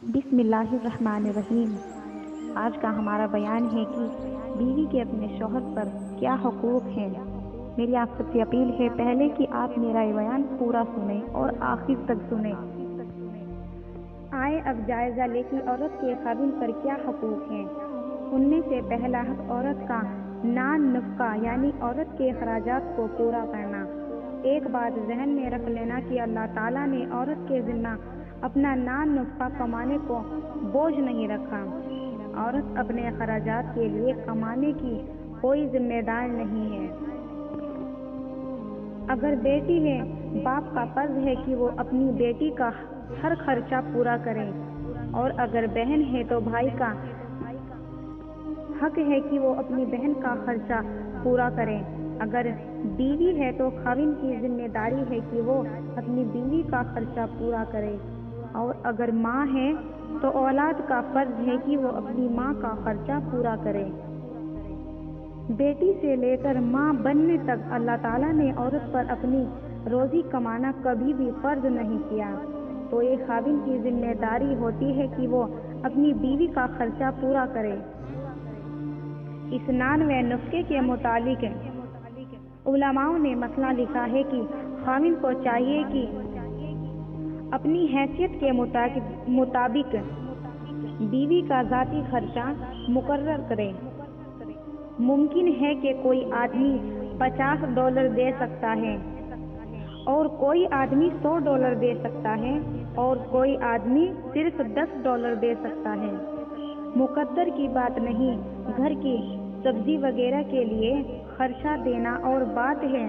بسم اللہ الرحمن الرحیم۔ آج کا ہمارا بیان ہے کہ بیوی کے اپنے شوہر پر کیا حقوق ہیں۔ میری آپ سب سے اپیل ہے پہلے کہ آپ میرا یہ بیان پورا سنیں اور آخر تک سنیں۔ آئے اب جائزہ لے کہ عورت کے خاوند پر کیا حقوق ہیں۔ ان میں سے پہلا حق عورت کا نان نفقہ یعنی عورت کے اخراجات کو پورا کرنا۔ ایک بات ذہن میں رکھ لینا کہ اللہ تعالیٰ نے عورت کے ذمہ اپنا نان نفقہ کمانے کو بوجھ نہیں رکھا۔ عورت اپنے اخراجات کے لیے کمانے کی کوئی ذمہ دار نہیں ہے۔ اگر بیٹی ہے، باپ کا فرض ہے کہ وہ اپنی بیٹی کا ہر خرچہ پورا کرے، اور اگر بہن ہے تو بھائی کا حق ہے کہ وہ اپنی بہن کا خرچہ پورا کرے۔ اگر بیوی ہے تو خاوند کی ذمہ داری ہے کہ وہ اپنی بیوی کا خرچہ پورا کرے، اور اگر ماں ہے تو اولاد کا فرض ہے کہ وہ اپنی ماں کا خرچہ پورا کرے۔ بیٹی سے لے کر ماں بننے تک اللہ تعالیٰ نے عورت پر اپنی روزی کمانا کبھی بھی فرض نہیں کیا، تو یہ خاوند کی ذمہ داری ہوتی ہے کہ وہ اپنی بیوی کا خرچہ پورا کرے۔ اس نان و نفقے کے متعلق علماء نے مسئلہ لکھا ہے کہ خاوند کو چاہیے کہ اپنی حیثیت کے مطابق بیوی کا ذاتی خرچہ مقرر کرے۔ ممکن ہے کہ کوئی آدمی $50 دے سکتا ہے، اور کوئی آدمی $100 دے سکتا ہے، اور کوئی آدمی صرف $10 دے سکتا ہے۔ مقدر کی بات نہیں، گھر کی سبزی وغیرہ کے لیے خرچہ دینا اور بات ہے۔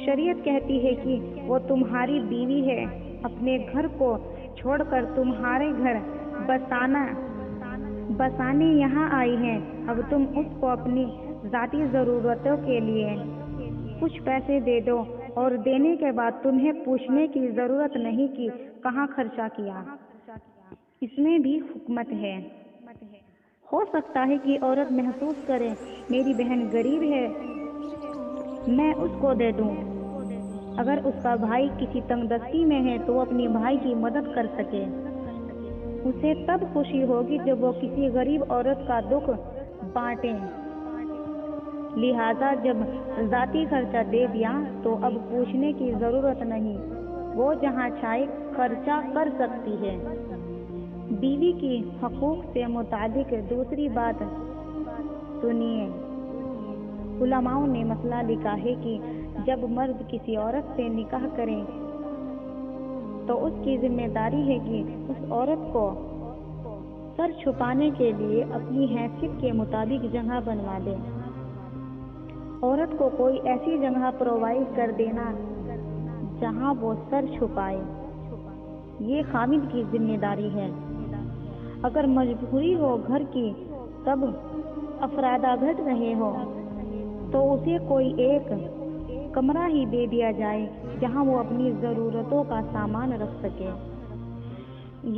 شریعت کہتی ہے کہ وہ تمہاری بیوی ہے، اپنے گھر کو چھوڑ کر تمہارے گھر بسانے یہاں آئی ہے۔ اب تم اس کو اپنی ذاتی ضرورتوں کے لیے کچھ پیسے دے دو، اور دینے کے بعد تمہیں پوچھنے کی ضرورت نہیں کہ کہاں خرچہ کیا۔ اس میں بھی حکمت ہے۔ ہو سکتا ہے کہ عورت محسوس کرے میری بہن غریب ہے، میں اس کو دے دوں۔ اگر اس کا بھائی کسی تنگ دستی میں ہے تو وہ اپنی بھائی کی مدد کر سکے۔ اسے تب خوشی ہوگی جب وہ کسی غریب عورت کا دکھ بانٹے۔ لہذا جب ذاتی خرچہ دے دیا تو اب پوچھنے کی ضرورت نہیں، وہ جہاں چاہے خرچہ کر سکتی ہے۔ بیوی کی حقوق سے متعلق دوسری بات سنیے۔ علماء نے مسئلہ لکھا ہے کہ جب مرد کسی عورت سے نکاح کرے تو اس کی ذمہ داری ہے کہ اس عورت کو سر چھپانے کے لیے اپنی حیثیت کے مطابق جگہ بنوا دے۔ عورت کو کوئی ایسی جگہ پرووائڈ کر دینا جہاں وہ سر چھپائے، یہ خاوند کی ذمہ داری ہے۔ اگر مجبوری ہو گھر کی، تب افرادگت رہے ہو، تو اسے کوئی ایک کمرہ ہی دے دیا جائے جہاں وہ اپنی ضرورتوں کا سامان رکھ سکے۔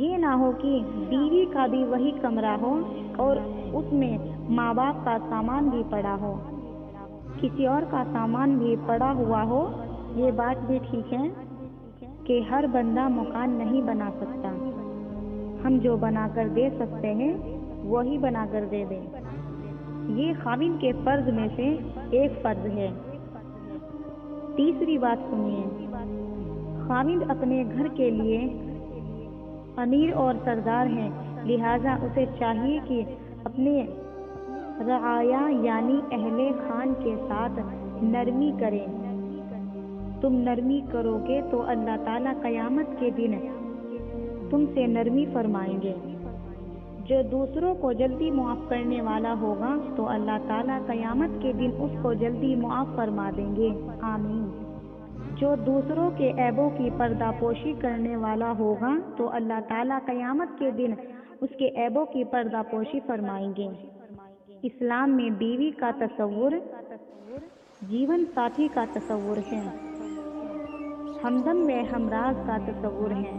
یہ نہ ہو کہ بیوی کا بھی وہی کمرہ ہو اور اس میں ماں باپ کا سامان بھی پڑا ہو، کسی اور کا سامان بھی پڑا ہوا ہو۔ یہ بات بھی ٹھیک ہے کہ ہر بندہ مکان نہیں بنا سکتا، ہم جو بنا کر دے سکتے ہیں وہی بنا کر دے دیں۔ یہ خاوند کے فرض میں سے ایک فرض ہے۔ تیسری بات سنیے۔ خاوند اپنے گھر کے لیے امیر اور سردار ہے، لہذا اسے چاہیے کہ اپنے رعایا یعنی اہل خان کے ساتھ نرمی کرے۔ تم نرمی کرو گے تو اللہ تعالیٰ قیامت کے دن تم سے نرمی فرمائیں گے۔ جو دوسروں کو جلدی معاف کرنے والا ہوگا تو اللہ تعالیٰ قیامت کے دن اس کو جلدی معاف فرما دیں گے، آمین۔ جو دوسروں کے عیبوں کی پردہ پوشی کرنے والا ہوگا تو اللہ تعالیٰ قیامت کے دن اس کے عیبوں کی پردہ پوشی فرمائیں گے۔ اسلام میں بیوی کا تصور جیون ساتھی کا تصور ہے، ہمدم و ہمراز کا تصور ہے۔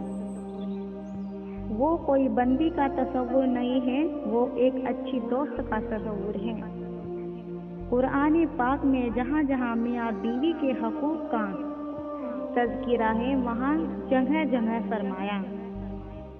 وہ کوئی بندی کا تصور نہیں ہے، وہ ایک اچھی دوست کا تصور ہے۔ قرآن پاک میں جہاں جہاں میاں بیوی کے حقوق کا تذکرہ ہے، وہاں جگہ جگہ فرمایا